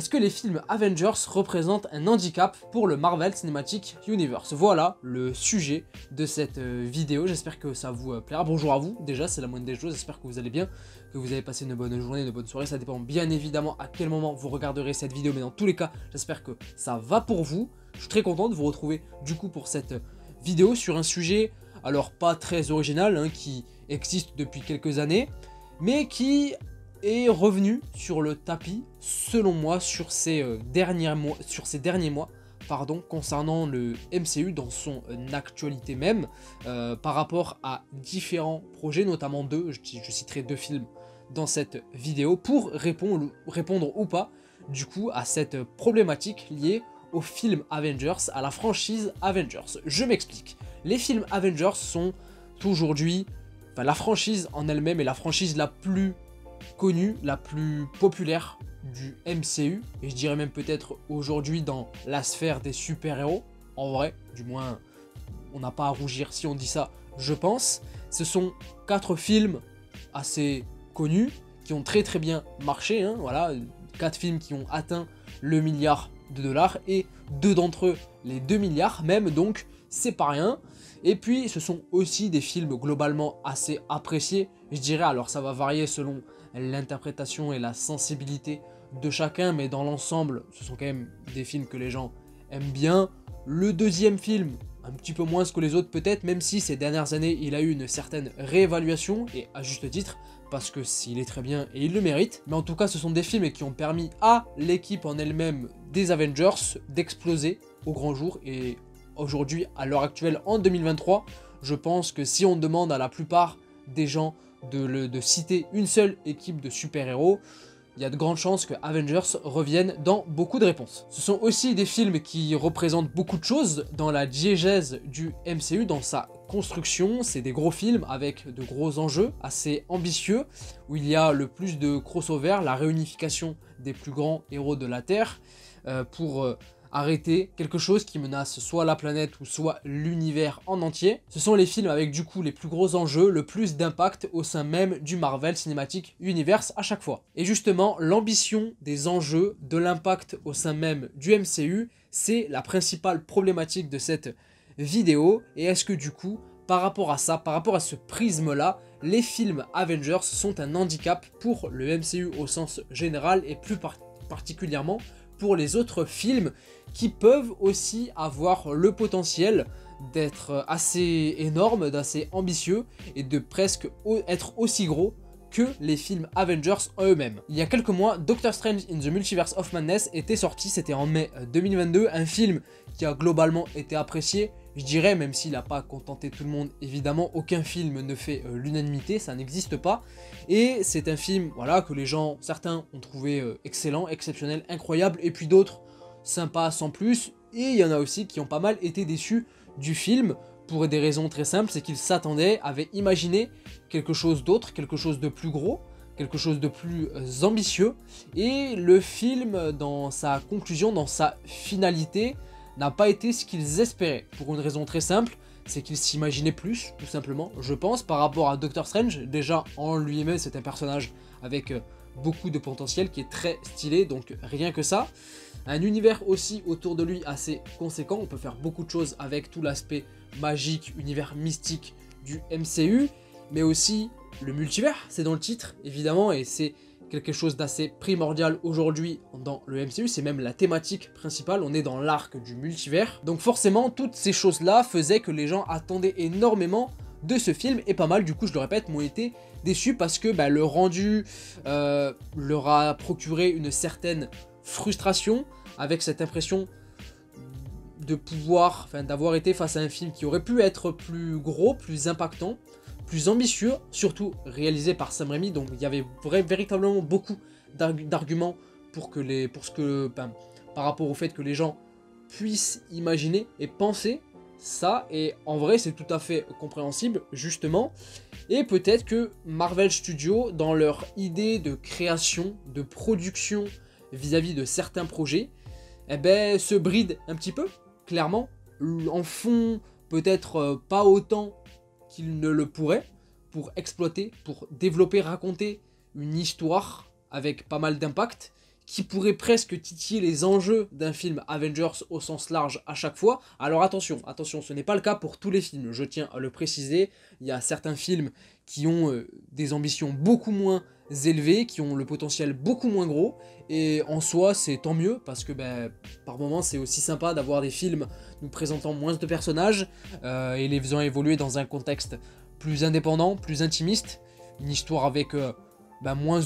Est-ce que les films Avengers représentent un handicap pour le Marvel Cinematic Universe? Voilà le sujet de cette vidéo, j'espère que ça vous plaira. Bonjour à vous, déjà c'est la moindre des choses, j'espère que vous allez bien, que vous avez passé une bonne journée, une bonne soirée, ça dépend bien évidemment à quel moment vous regarderez cette vidéo, mais dans tous les cas, j'espère que ça va pour vous. Je suis très content de vous retrouver du coup pour cette vidéo sur un sujet, alors pas très original, hein, qui existe depuis quelques années, mais qui est revenu sur le tapis, selon moi, sur ces derniers mois, concernant le MCU dans son actualité même, par rapport à différents projets, notamment deux, je citerai deux films dans cette vidéo, pour répondre ou pas, du coup, à cette problématique liée au film Avengers, à la franchise Avengers. Je m'explique. Les films Avengers sont aujourd'hui, enfin la franchise en elle-même est la franchise la plus connue, la plus populaire du MCU, et je dirais même peut-être aujourd'hui dans la sphère des super-héros, en vrai, du moins on n'a pas à rougir si on dit ça, je pense. Ce sont 4 films assez connus, qui ont très bien marché, hein, voilà, 4 films qui ont atteint le milliard de dollars, et 2 d'entre eux les 2 milliards même, donc c'est pas rien. Et puis ce sont aussi des films globalement assez appréciés, je dirais, alors ça va varier selon l'interprétation et la sensibilité de chacun, mais dans l'ensemble, ce sont quand même des films que les gens aiment bien. Le deuxième film, un petit peu moins que les autres peut-être, même si ces dernières années, il a eu une certaine réévaluation, et à juste titre, parce que s'il est très bien et il le mérite. Mais en tout cas, ce sont des films qui ont permis à l'équipe en elle-même des Avengers d'exploser au grand jour, et aujourd'hui, à l'heure actuelle, en 2023, je pense que si on demande à la plupart des gens de citer une seule équipe de super-héros, il y a de grandes chances que Avengers revienne dans beaucoup de réponses. Ce sont aussi des films qui représentent beaucoup de choses dans la diégèse du MCU, dans sa construction. C'est des gros films avec de gros enjeux assez ambitieux, où il y a le plus de crossover, la réunification des plus grands héros de la Terre, pour arrêter quelque chose qui menace soit la planète ou soit l'univers en entier. Ce sont les films avec du coup les plus gros enjeux, le plus d'impact au sein même du Marvel Cinematic Universe à chaque fois. Et justement, l'ambition des enjeux, de l'impact au sein même du MCU, c'est la principale problématique de cette vidéo. Et est-ce que du coup, par rapport à ça, par rapport à ce prisme-là, les films Avengers sont un handicap pour le MCU au sens général, et plus particulièrement pour les autres films qui peuvent aussi avoir le potentiel d'être assez énormes, d'assez ambitieux, et de presque être aussi gros que les films Avengers en eux-mêmes. Il y a quelques mois, Doctor Strange in the Multiverse of Madness était sorti, c'était en mai 2022, un film qui a globalement été apprécié, je dirais, même s'il n'a pas contenté tout le monde, évidemment, aucun film ne fait l'unanimité, ça n'existe pas, et c'est un film, voilà, que les gens, certains ont trouvé excellent, exceptionnel, incroyable, et puis d'autres, sympa sans plus, et il y en a aussi qui ont pas mal été déçus du film, pour des raisons très simples, c'est qu'ils s'attendaient, avaient imaginé quelque chose d'autre, quelque chose de plus gros, quelque chose de plus ambitieux, et le film, dans sa conclusion, dans sa finalité, n'a pas été ce qu'ils espéraient, pour une raison très simple, c'est qu'ils s'imaginaient plus, tout simplement, je pense, par rapport à Doctor Strange. Déjà, en lui-même, c'est un personnage avec beaucoup de potentiel, qui est très stylé, donc rien que ça. Un univers aussi autour de lui assez conséquent, on peut faire beaucoup de choses avec tout l'aspect magique, univers mystique du MCU, mais aussi le multivers, c'est dans le titre, évidemment, et c'est quelque chose d'assez primordial aujourd'hui dans le MCU, c'est même la thématique principale, on est dans l'arc du multivers. Donc forcément, toutes ces choses-là faisaient que les gens attendaient énormément de ce film, et pas mal, du coup, je le répète, m'ont été déçus parce que le rendu leur a procuré une certaine frustration, avec cette impression de pouvoir, d'avoir été face à un film qui aurait pu être plus gros, plus impactant, plus ambitieux, surtout réalisé par Sam Raimi, donc il y avait véritablement beaucoup d'arguments par rapport au fait que les gens puissent imaginer et penser ça, et en vrai c'est tout à fait compréhensible justement, et peut-être que Marvel Studios, dans leur idée de création, de production vis-à-vis de certains projets, se brident un petit peu, clairement, en font peut-être pas autant qu'ils ne le pourraient, pour exploiter, pour développer, raconter une histoire avec pas mal d'impact, qui pourrait presque titiller les enjeux d'un film Avengers au sens large à chaque fois. Alors attention, ce n'est pas le cas pour tous les films, je tiens à le préciser. Il y a certains films qui ont des ambitions beaucoup moins élevées, qui ont le potentiel beaucoup moins gros, et en soi c'est tant mieux, parce que par moments c'est aussi sympa d'avoir des films nous présentant moins de personnages, et les faisant évoluer dans un contexte plus indépendant, plus intimiste, une histoire avec moins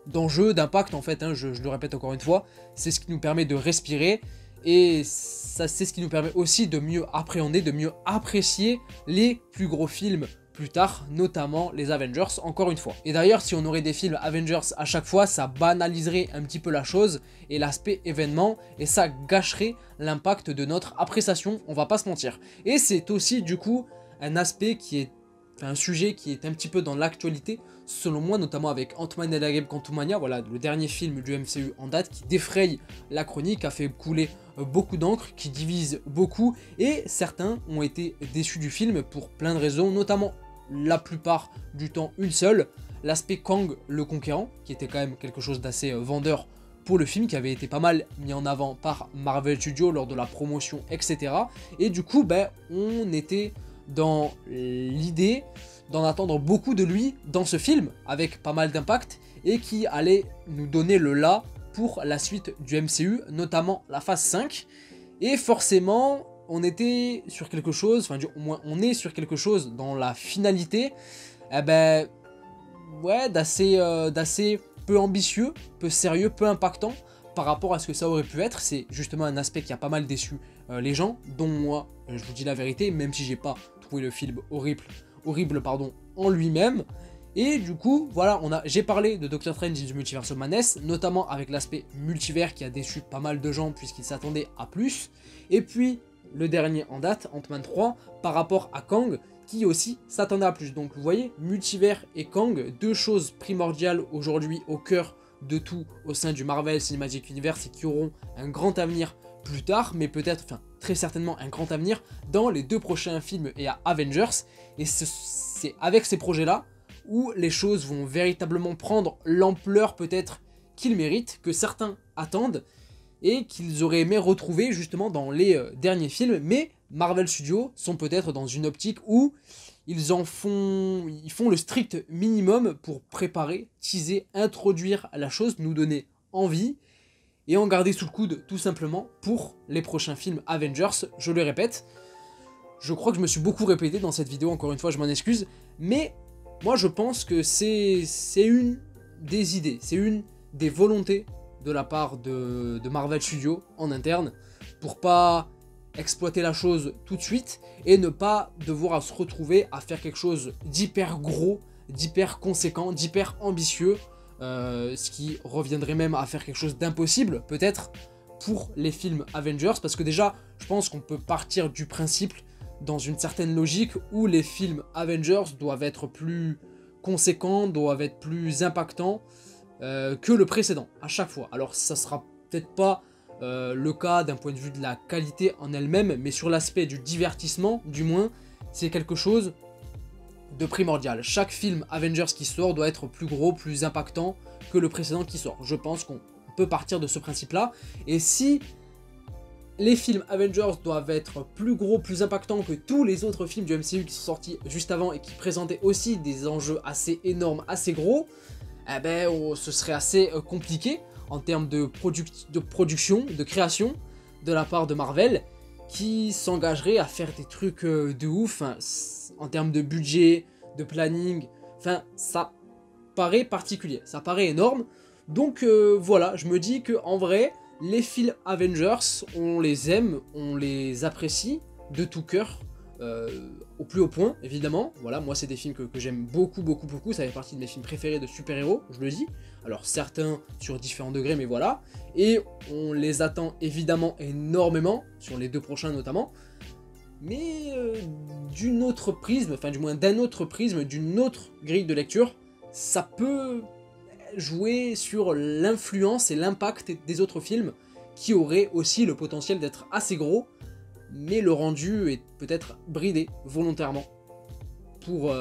d'enjeux, d'impact en fait, hein, je le répète encore une fois, c'est ce qui nous permet de respirer, et ça c'est ce qui nous permet aussi de mieux appréhender, de mieux apprécier les plus gros films plus tard, notamment les Avengers, encore une fois. Et d'ailleurs, si on aurait des films Avengers à chaque fois, ça banaliserait un petit peu la chose et l'aspect événement, et ça gâcherait l'impact de notre appréciation, on va pas se mentir. Et c'est aussi du coup un aspect qui est un sujet qui est un petit peu dans l'actualité, selon moi, notamment avec Ant-Man et la Guêpe Quantumania, voilà, le dernier film du MCU en date, qui défraye la chronique, a fait couler beaucoup d'encre, qui divise beaucoup, et certains ont été déçus du film pour plein de raisons, notamment la plupart du temps une seule, l'aspect Kang le Conquérant, qui était quand même quelque chose d'assez vendeur pour le film, qui avait été pas mal mis en avant par Marvel Studios lors de la promotion, etc. Et du coup, on était dans l'idée d'en attendre beaucoup de lui dans ce film, avec pas mal d'impact, et qui allait nous donner le là pour la suite du MCU, notamment la phase 5, et forcément, on était sur quelque chose, enfin au moins on est sur quelque chose dans la finalité, d'assez peu ambitieux, peu sérieux, peu impactant, par rapport à ce que ça aurait pu être. C'est justement un aspect qui a pas mal déçu les gens, dont moi, je vous dis la vérité, même si j'ai pas trouvé le film horrible en lui-même. Et du coup, voilà, j'ai parlé de Doctor Strange in the Multiverse of Madness, notamment avec l'aspect multivers qui a déçu pas mal de gens puisqu'ils s'attendaient à plus. Et puis, le dernier en date, Ant-Man 3, par rapport à Kang, qui aussi s'attendait à plus. Donc vous voyez, multivers et Kang, deux choses primordiales aujourd'hui au cœur de tout au sein du Marvel Cinematic Universe et qui auront un grand avenir plus tard, mais peut-être, enfin très certainement un grand avenir dans les deux prochains films et à Avengers. Et c'est avec ces projets-là où les choses vont véritablement prendre l'ampleur peut-être qu'ils méritent, que certains attendent, et qu'ils auraient aimé retrouver justement dans les derniers films, mais Marvel Studios sont peut-être dans une optique où ils font le strict minimum pour préparer, teaser, introduire la chose, nous donner envie, et en garder sous le coude tout simplement pour les prochains films Avengers. Je le répète, je crois que je me suis beaucoup répété dans cette vidéo, encore une fois je m'en excuse, mais moi je pense que c'est une des idées, c'est une des volontés de la part de Marvel Studios en interne, pour pas exploiter la chose tout de suite et ne pas devoir se retrouver à faire quelque chose d'hyper gros, d'hyper conséquent, d'hyper ambitieux, ce qui reviendrait même à faire quelque chose d'impossible peut-être pour les films Avengers, parce que déjà je pense qu'on peut partir du principe dans une certaine logique où les films Avengers doivent être plus conséquents, doivent être plus impactants que le précédent, à chaque fois. Alors ça sera peut-être pas le cas d'un point de vue de la qualité en elle-même, mais sur l'aspect du divertissement, du moins, c'est quelque chose de primordial. Chaque film Avengers qui sort doit être plus gros, plus impactant que le précédent qui sort. Je pense qu'on peut partir de ce principe-là, et si les films Avengers doivent être plus gros, plus impactants que tous les autres films du MCU qui sont sortis juste avant et qui présentaient aussi des enjeux assez énormes, assez gros, ce serait assez compliqué en termes de production, de création de la part de Marvel, qui s'engagerait à faire des trucs de ouf, hein, en termes de budget, de planning, enfin ça paraît particulier, ça paraît énorme. Donc voilà, je me dis que en vrai, les films Avengers, on les aime, on les apprécie de tout cœur, au plus haut point, évidemment. Voilà, moi c'est des films que j'aime beaucoup, ça fait partie de mes films préférés de super-héros, je le dis. Alors certains sur différents degrés, mais voilà. Et on les attend évidemment énormément, sur les deux prochains notamment. Mais d'une autre prisme, enfin du moins d'un autre prisme, d'une autre grille de lecture, ça peut jouer sur l'influence et l'impact des autres films, qui auraient aussi le potentiel d'être assez gros, mais le rendu est peut-être bridé volontairement pour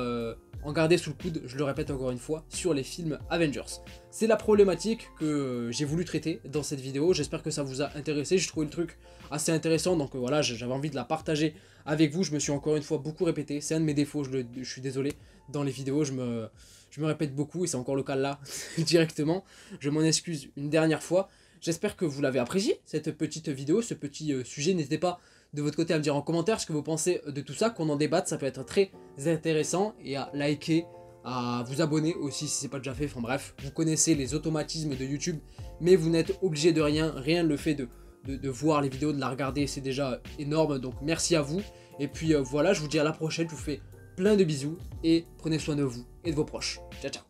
en garder sous le coude, je le répète encore une fois, sur les films Avengers. C'est la problématique que j'ai voulu traiter dans cette vidéo, j'espère que ça vous a intéressé, j'ai trouvé le truc assez intéressant, donc voilà, j'avais envie de la partager avec vous, je me suis encore une fois beaucoup répété, c'est un de mes défauts, je suis désolé, dans les vidéos je me répète beaucoup, et c'est encore le cas là, directement, je m'en excuse une dernière fois. J'espère que vous l'avez apprécié, cette petite vidéo, ce petit sujet. N'hésitez pas de votre côté à me dire en commentaire ce que vous pensez de tout ça, qu'on en débatte, ça peut être très intéressant. Et à liker, à vous abonner aussi si ce n'est pas déjà fait. Enfin bref, vous connaissez les automatismes de YouTube, mais vous n'êtes obligé de rien. Rien le fait de voir les vidéos, de la regarder, c'est déjà énorme. Donc merci à vous. Et puis voilà, je vous dis à la prochaine, je vous fais plein de bisous et prenez soin de vous et de vos proches. Ciao ciao.